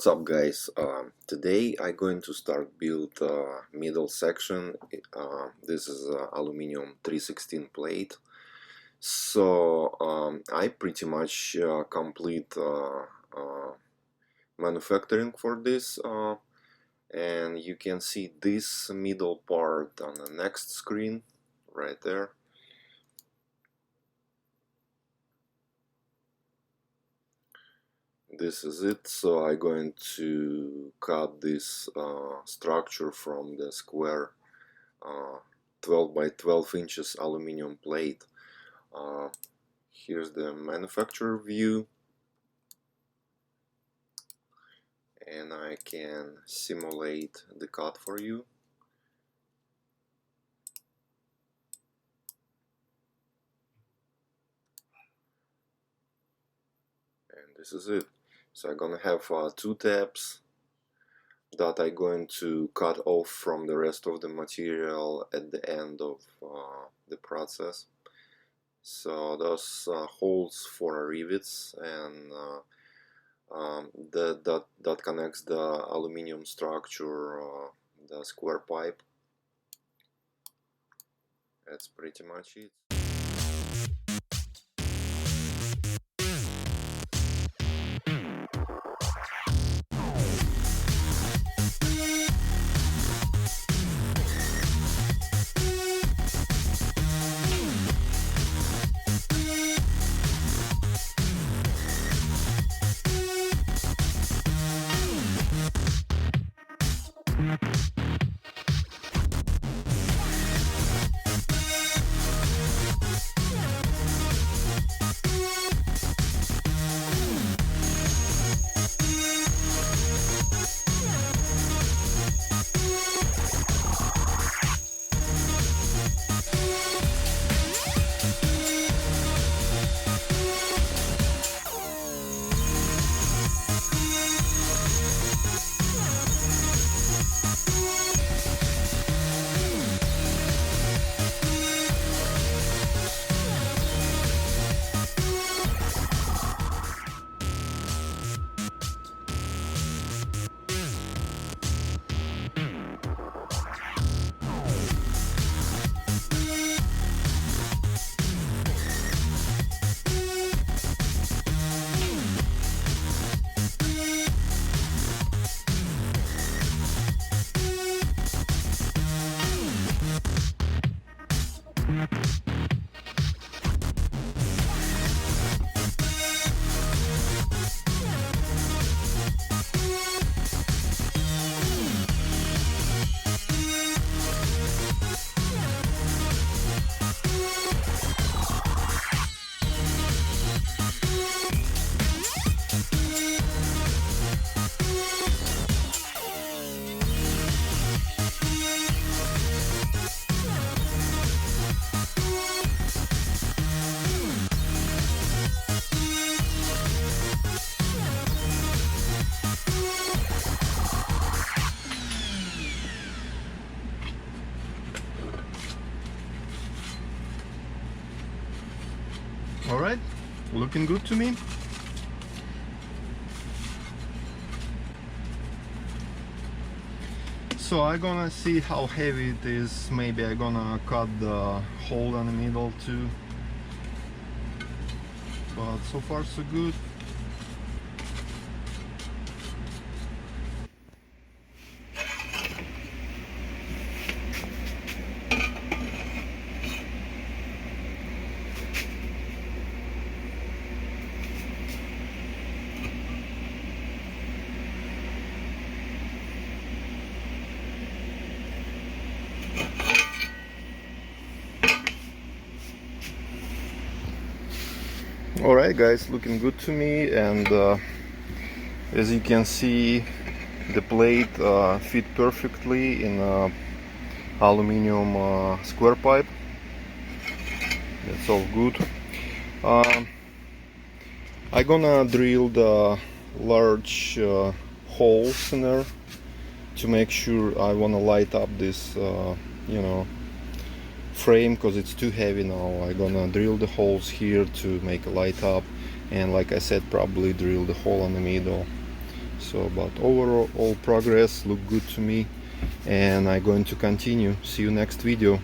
What's up, guys? Today I'm going to start build middle section. This is aluminum 316 plate. So I pretty much complete manufacturing for this, and you can see this middle part on the next screen right there. This is it. So I'm going to cut this structure from the square 12 by 12 inches aluminum plate. Here's the manufacturer view, and I can simulate the cut for you. And this is it. So I'm gonna have two tabs that I'm going to cut off from the rest of the material at the end of the process. So those holes for rivets and that connects the aluminum structure, the square pipe. That's pretty much it. Alright, looking good to me. So I'm gonna see how heavy it is. Maybe I'm gonna cut the hole in the middle too. But so far so good. Alright guys, looking good to me, and as you can see, the plate fit perfectly in aluminum square pipe. That's all good. I'm gonna drill the large holes in there to make sure. I wanna light up this frame because it's too heavy now. I'm gonna drill the holes here to make a light up, and like I said, probably drill the hole in the middle. So but overall progress look good to me, and I'm going to continue. See you next video.